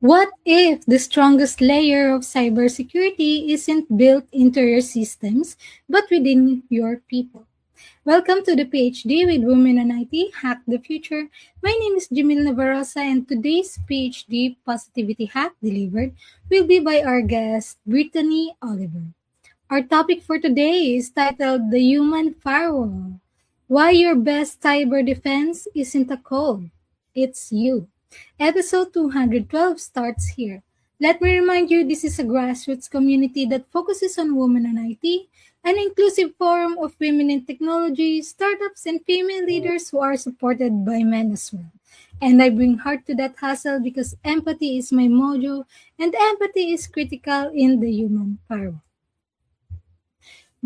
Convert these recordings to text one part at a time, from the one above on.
What if the strongest layer of cybersecurity isn't built into your systems, but within your people? Welcome to the PhD with Women in IT, Hack the Future. My name is Jemille Navarosa, and today's PhD Positivity Hack delivered will be by our guest, Brittany Oliver. Our topic for today is titled The Human Firewall. Why your best cyber defense isn't a code, it's you. Episode 212 starts here. Let me remind you this is a grassroots community that focuses on women in IT, an inclusive forum of women in technology, startups, and female leaders who are supported by men as well. And I bring heart to that hustle because empathy is my mojo, and empathy is critical in the human firewall.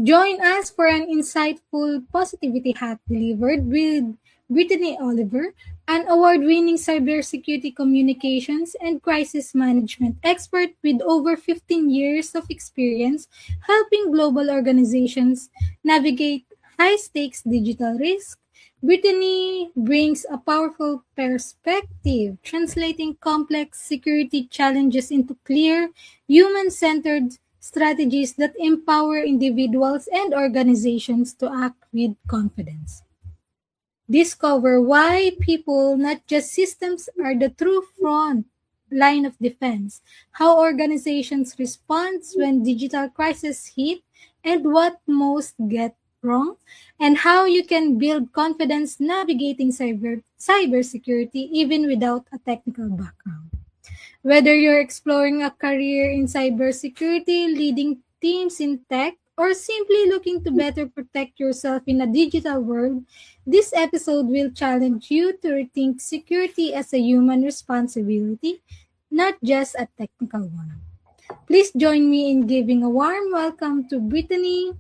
Join us for an insightful positivity hack delivered with Brittany Oliver, an award-winning cybersecurity communications and crisis management expert with over 15 years of experience helping global organizations navigate high-stakes digital risk. Brittany brings a powerful perspective, translating complex security challenges into clear, human-centered strategies that empower individuals and organizations to act with confidence. Discover why people, not just systems, are the true front line of defense, how organizations respond when digital crises hit, and what most get wrong, and how you can build confidence navigating cybersecurity even without a technical background. Whether you're exploring a career in cybersecurity, leading teams in tech, or simply looking to better protect yourself in a digital world, this episode will challenge you to rethink security as a human responsibility, not just a technical one. Please join me in giving a warm welcome to Brittany.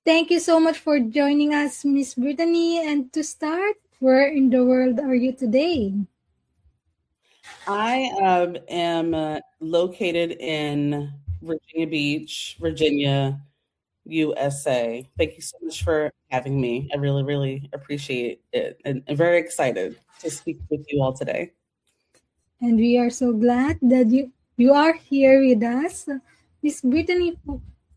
Thank you so much for joining us, Miss Brittany. And to start, where in the world are you today? I am located in Virginia Beach, Virginia, USA. Thank you so much for having me. I really, really appreciate it and I'm very excited to speak with you all today. And we are so glad that you are here with us. Miss Brittany,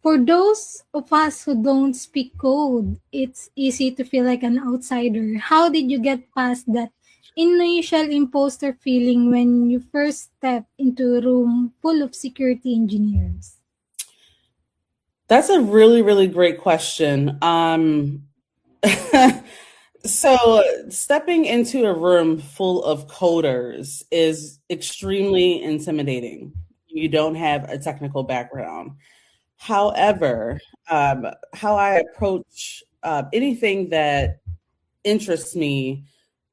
for those of us who don't speak code, it's easy to feel like an outsider. How did you get past that initial imposter feeling when you first stepped into a room full of security engineers? That's a really, really great question. So stepping into a room full of coders is extremely intimidating. You don't have a technical background. However, how I approach anything that interests me,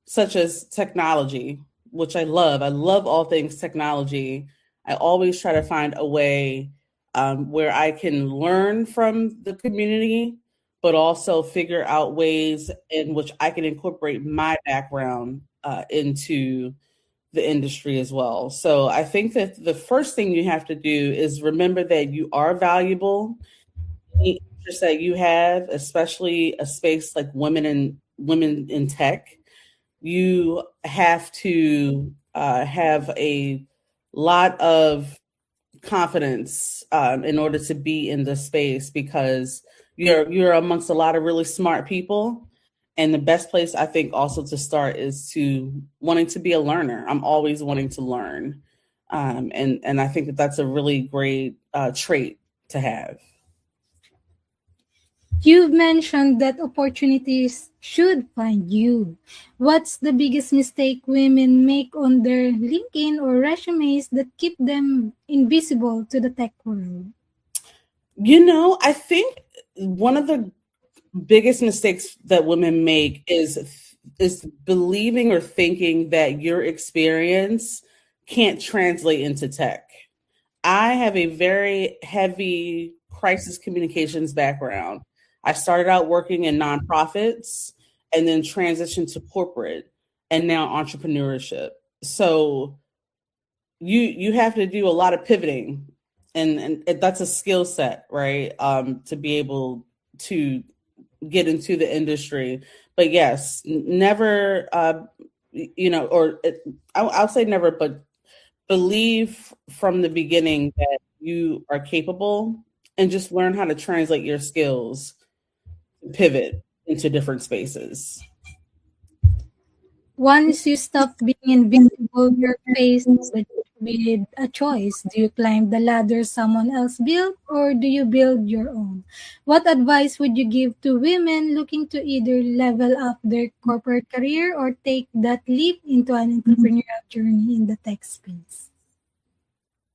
such as technology, which I love all things technology. I always try to find a way where I can learn from the community, but also figure out ways in which I can incorporate my background into the industry as well. So I think that the first thing you have to do is remember that you are valuable. Any interest that you have, especially a space like women in tech, you have to have a lot of confidence in order to be in this space because you're amongst a lot of really smart people. And the best place I think also to start is to wanting to be a learner. I'm always wanting to learn, and I think that that's a really great trait to have. You've mentioned that opportunities should find you. What's the biggest mistake women make on their LinkedIn or resumes that keep them invisible to the tech world? I think one of the biggest mistakes that women make is believing or thinking that your experience can't translate into tech. I have a very heavy crisis communications background. I started out working in nonprofits and then transitioned to corporate and now entrepreneurship. So you have to do a lot of pivoting and that's a skill set, right? To be able to get into the industry. But yes, never or I'll say never, but believe from the beginning that you are capable, and just learn how to translate your skills, pivot into different spaces. Once you stop being invisible, you're faced with a choice. Do you climb the ladder someone else built, or do you build your own? What advice would you give to women looking to either level up their corporate career or take that leap into an entrepreneurial journey in the tech space?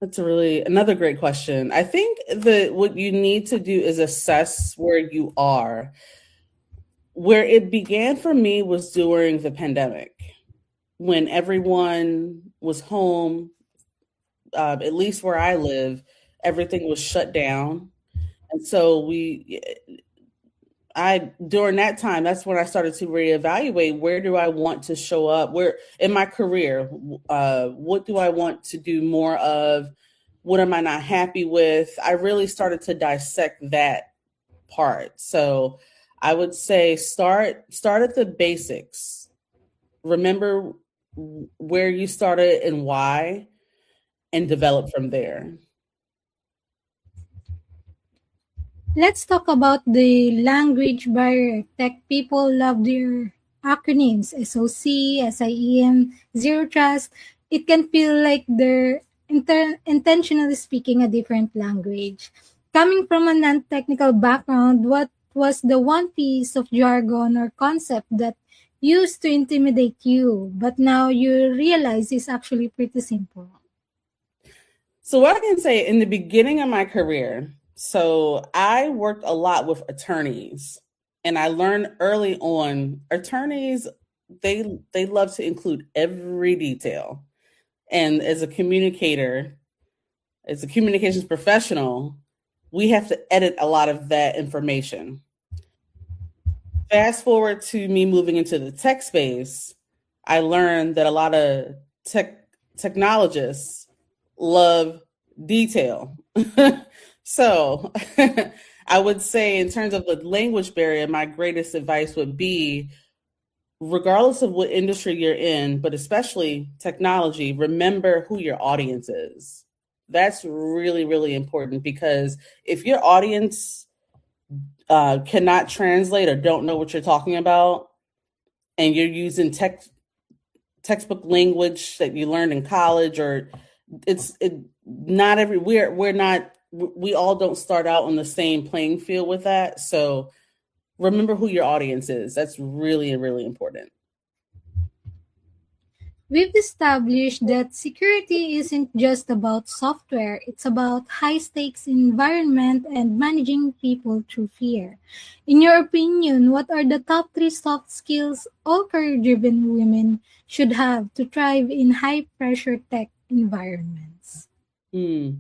That's really another great question. I think that what you need to do is assess where you are. Where it began for me was during the pandemic, when everyone was home, at least where I live, everything was shut down. And so during that time, that's when I started to reevaluate, where do I want to show up? Where in my career, what do I want to do more of? What am I not happy with? I really started to dissect that part. So I would say start at the basics. Remember where you started and why, and develop from there. Let's talk about the language barrier. Tech people love their acronyms: SOC, SIEM, Zero Trust. It can feel like they're intentionally speaking a different language. Coming from a non-technical background, what was the one piece of jargon or concept that used to intimidate you, but now you realize is actually pretty simple? So what I can say, in the beginning of my career, so I worked a lot with attorneys, and I learned early on, attorneys, they love to include every detail. And as a communications professional, we have to edit a lot of that information. Fast forward to me moving into the tech space, I learned that a lot of technologists love detail. So I would say, in terms of the language barrier, my greatest advice would be, regardless of what industry you're in, but especially technology, remember who your audience is. That's really, really important, because if your audience cannot translate or don't know what you're talking about, and you're using textbook language that you learned in college, or not every we're not we all don't start out on the same playing field with that. So remember who your audience is. That's really, really important. We've established that security isn't just about software, it's about high stakes environment and managing people through fear. In your opinion, what are the top three soft skills all career driven women should have to thrive in high pressure tech environments? Hmm.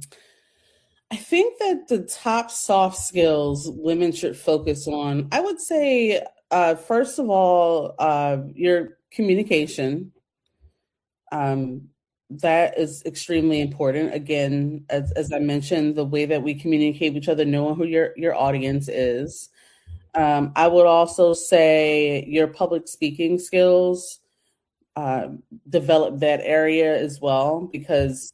I think that the top soft skills women should focus on, I would say, first of all, your communication. Um, that is extremely important. Again, as I mentioned, the way that we communicate with each other, knowing who your audience is. I would also say your public speaking skills, develop that area as well, because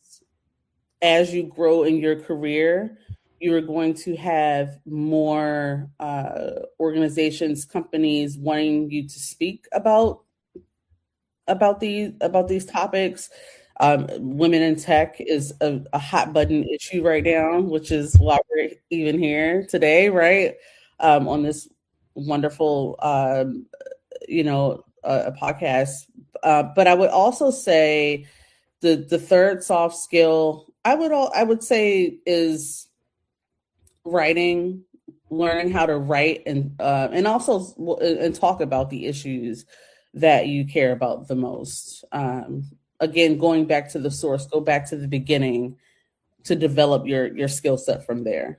as you grow in your career, you are going to have more organizations, companies wanting you to speak about these topics. Women in tech is a hot button issue right now, which is why we're even here today, right? On this wonderful, a podcast. But I would also say the third soft skill I would say is writing, learning how to write, and also and talk about the issues that you care about the most. Again, going back to the source, go back to the beginning to develop your skill set from there.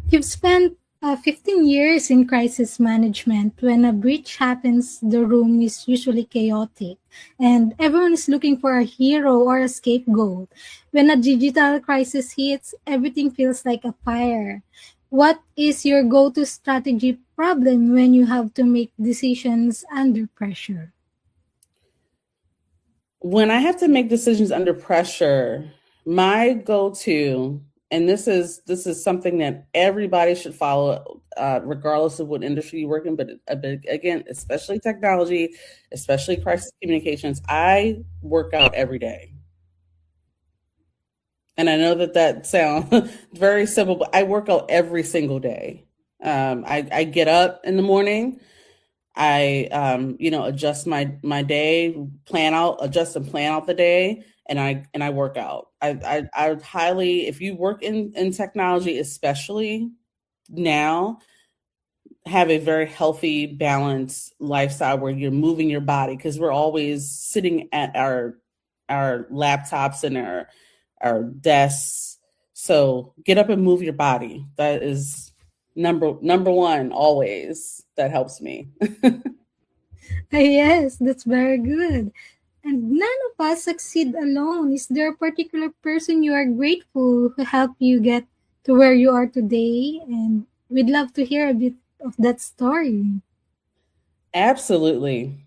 You've spent 15 years in crisis management. When a breach happens, the room is usually chaotic, and everyone is looking for a hero or a scapegoat. When a digital crisis hits, everything feels like a fire. What is your go-to strategy problem when you have to make decisions under pressure? When I have to make decisions under pressure, my go-to, and this is something that everybody should follow, regardless of what industry you work in, but again, especially technology, especially crisis communications. I work out every day, and I know that that sounds very simple, but I work out every single day. I get up in the morning. I adjust my day, adjust and plan out the day, and I work out. I would highly, if you work in technology, especially now, have a very healthy, balanced lifestyle where you're moving your body, because we're always sitting at our laptops and our desks. So get up and move your body. That is number one always. That helps me. Yes, that's very good. And none of us succeed alone. Is there a particular person you are grateful who helped you get to where you are today? And we'd love to hear a bit of that story. Absolutely.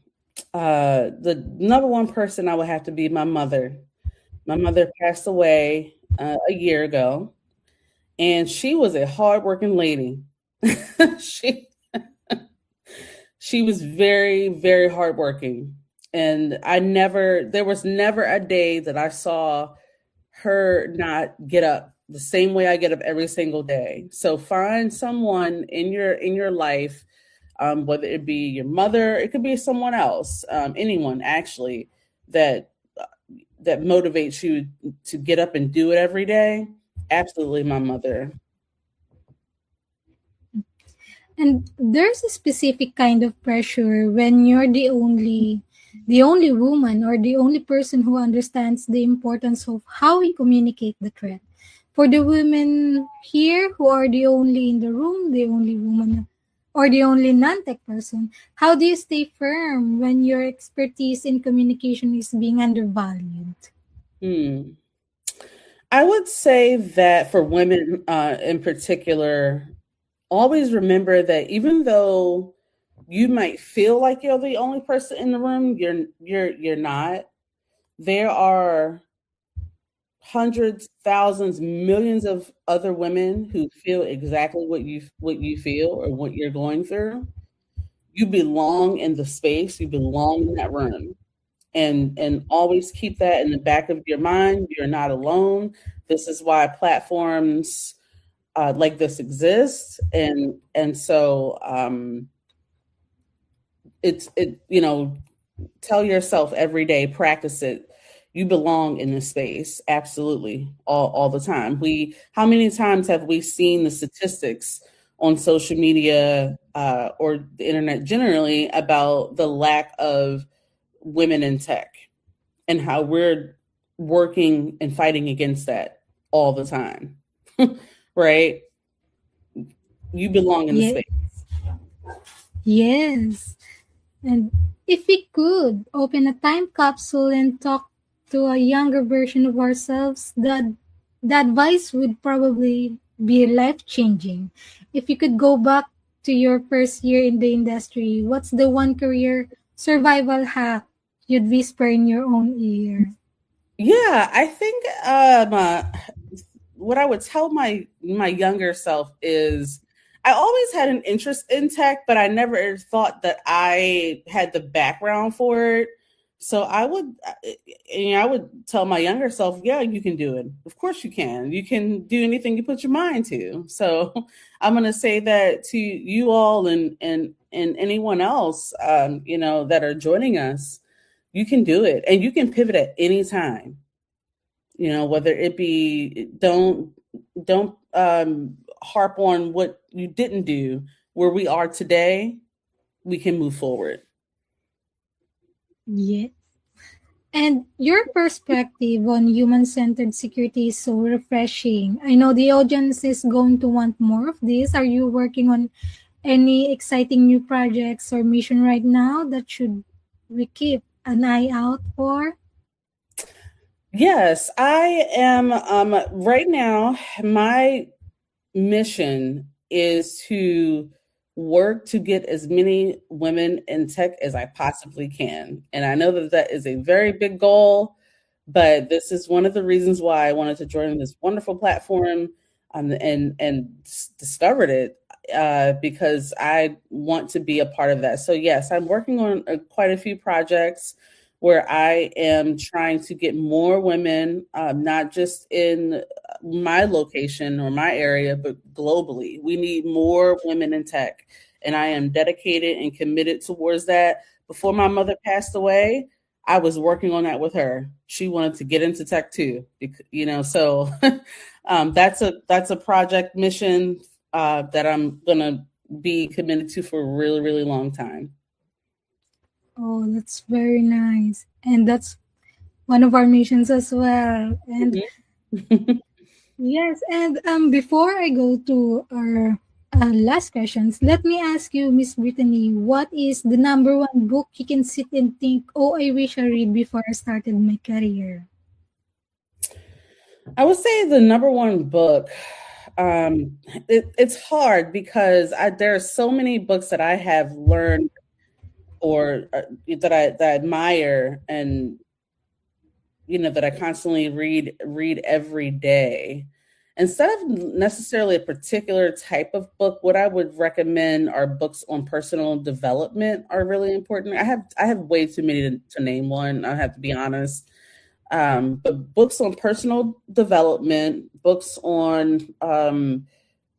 The number one person I would have to be my mother. My mother passed away a year ago, and she was a hardworking lady. she she was very, very hardworking, and there was never a day that I saw her not get up the same way I get up every single day. So find someone in your life, whether it be your mother, it could be someone else, anyone actually that that motivates you to get up and do it every day. Absolutely, my mother. And there's a specific kind of pressure when you're the only woman or the only person who understands the importance of how we communicate the threat. For the women here who are the only in the room, the only woman or the only non-tech person, how do you stay firm when your expertise in communication is being undervalued? Hmm. I would say that for women in particular, always remember that even though you might feel like you're the only person in the room, you're not. There are hundreds, thousands, millions of other women who feel exactly what you feel or what you're going through. You belong in the space, you belong in that room. And always keep that in the back of your mind. You're not alone. This is why platforms like this exist, and so it tell yourself every day, practice it. You belong in this space, absolutely, all the time. We How many times have we seen the statistics on social media or the internet generally about the lack of women in tech, and how we're working and fighting against that all the time, right? You belong in the Yeah, space. yes. And if we could open a time capsule and talk to a younger version of ourselves, the advice would probably be life changing. If you could go back to your first year in the industry, what's the one career survival hack you'd whisper in your own ear? Yeah, I think what I would tell my younger self is I always had an interest in tech, but I never thought that I had the background for it. So I would tell my younger self, yeah, you can do it. Of course you can. You can do anything you put your mind to. So I'm going to say that to you all, and anyone else, that are joining us. You can do it, and you can pivot at any time. Whether it be, don't harp on what you didn't do. Where we are today, we can move forward. Yeah. And your perspective on human centered security is so refreshing. I know the audience is going to want more of this. Are you working on any exciting new projects or mission right now that should we keep an eye out for? Yes, I am. Right now, my mission is to work to get as many women in tech as I possibly can. And I know that that is a very big goal, but this is one of the reasons why I wanted to join this wonderful platform, and discovered it, because I want to be a part of that. So yes, I'm working on quite a few projects where I am trying to get more women, not just in my location or my area, but globally. We need more women in tech, and I am dedicated and committed towards that. Before my mother passed away, I was working on that with her. She wanted to get into tech too, so that's a project mission that I'm gonna be committed to for a really, really long time. Oh, that's very nice. And that's one of our missions as well. And Mhm. yes, and before I go to our last questions, let me ask you, Miss Brittany, what is the number one book you can sit and think, oh, I wish I read before I started my career? I would say the number one book. It's hard because there are so many books that I have learned, or that I admire, and that I constantly read every day. Instead of necessarily a particular type of book, what I would recommend are books on personal development are really important. I have way too many to name one. I have to be honest. But books on personal development, books on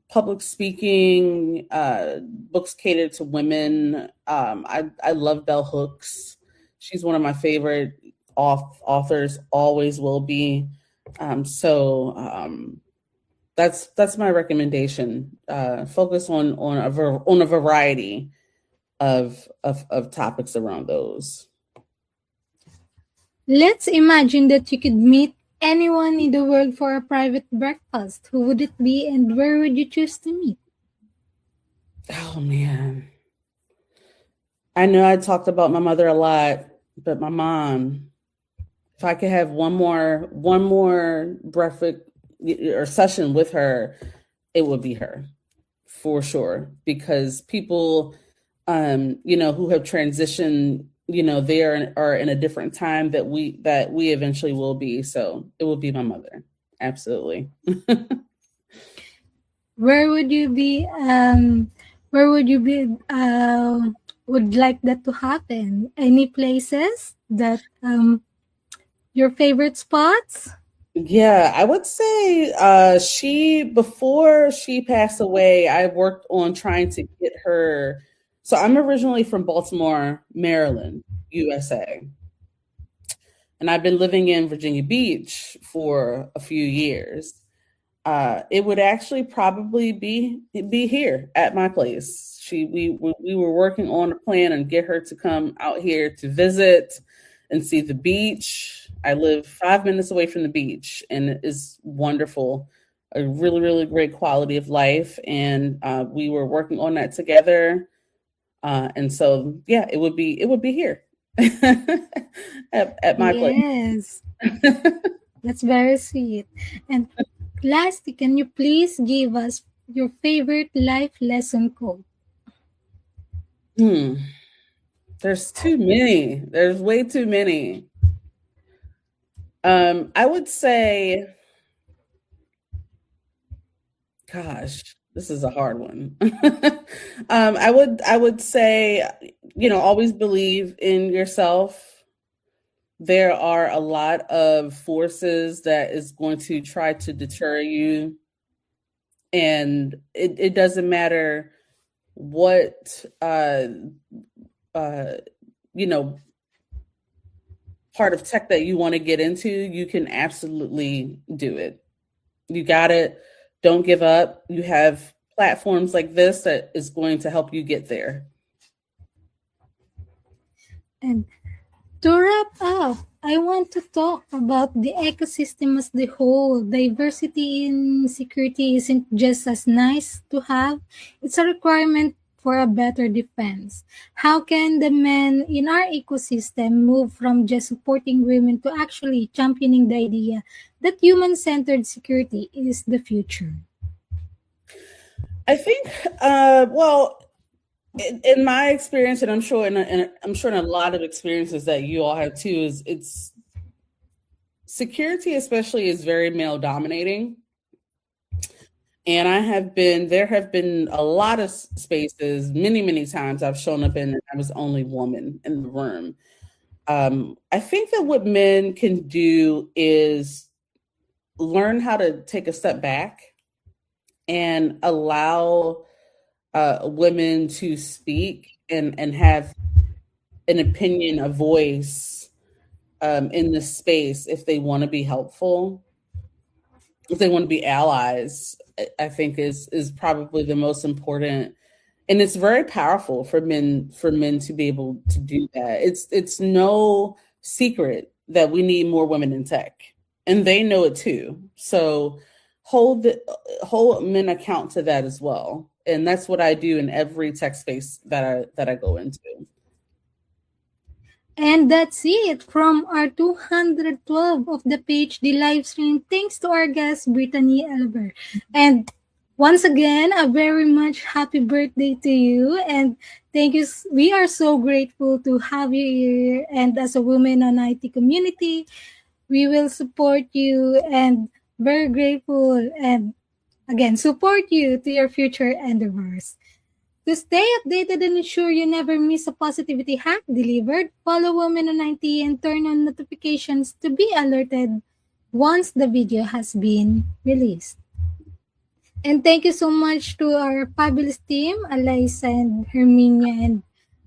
public speaking, books catered to women. I love Bell Hooks. She's one of my favorite authors, always will be. So that's my recommendation. Focus on a variety of topics around those. Let's imagine that you could meet anyone in the world for a private breakfast. Who would it be and where would you choose to meet? Oh man, I know I talked about my mother a lot, but my mom. If I could have one more breakfast or session with her, it would be her for sure. Because people, who have transitioned, they are in a different time that we eventually will be. So it will be my mother, absolutely. Where would you be? Where would you be? Would like that to happen? Any places that your favorite spots? Yeah, I would say she before she passed away, I worked on trying to get her. So I'm originally from Baltimore, Maryland, USA, and I've been living in Virginia Beach for a few years. It would actually probably be here at my place. We were working on a plan and get her to come out here to visit and see the beach. I live 5 minutes away from the beach, and it is wonderful. A really, really great quality of life, and we were working on that together. And so, yeah, it would be here at my place. Yes, that's very sweet. And lastly, can you please give us your favorite life lesson quote? Hmm. There's too many. There's way too many. I would say, gosh, this is a hard one. I would say, always believe in yourself. There are a lot of forces that is going to try to deter you, and it doesn't matter what uh, you know part of tech that you want to get into. You can absolutely do it. You got it. Don't give up. You have platforms like this that is going to help you get there. And to wrap up, I want to talk about the ecosystem as the whole. Diversity in security isn't just as nice to have, it's a requirement for a better defense. How can the men in our ecosystem move from just supporting women to actually championing the idea that human centered security is the future? I think, well, in my experience, and I'm sure in a lot of experiences that you all have too, is it's security, especially, is very male dominating. And there have been a lot of spaces, many times I've shown up in, and I was the only woman in the room. I think that what men can do is learn how to take a step back and allow women to speak and have an opinion, a voice in this space if they want to be helpful, if they want to be allies. I think is probably the most important, and it's very powerful for men to be able to do that. It's no secret that we need more women in tech, and they know it too. So hold men account to that as well, and that's what I do in every tech space that I go into. And that's it from our 212 of the PhD live stream. Thanks to our guest, Brittany Oliver. And once again, a very much happy birthday to you. And thank you. We are so grateful to have you here. And as a woman on IT community, we will support you and very grateful and again support you to your future endeavors. To stay updated and ensure you never miss a positivity hack delivered, follow Women on IT and turn on notifications to be alerted once the video has been released. And thank you so much to our fabulous team, Alyssa and Herminia and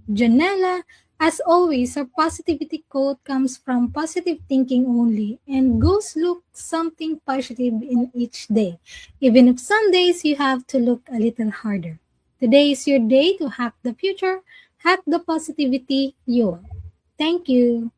Janella. As always, our positivity quote comes from positive thinking only and goes look something positive in each day. Even if some days you have to look a little harder. Today is your day to hack the future, hack the positivity you want. Thank you.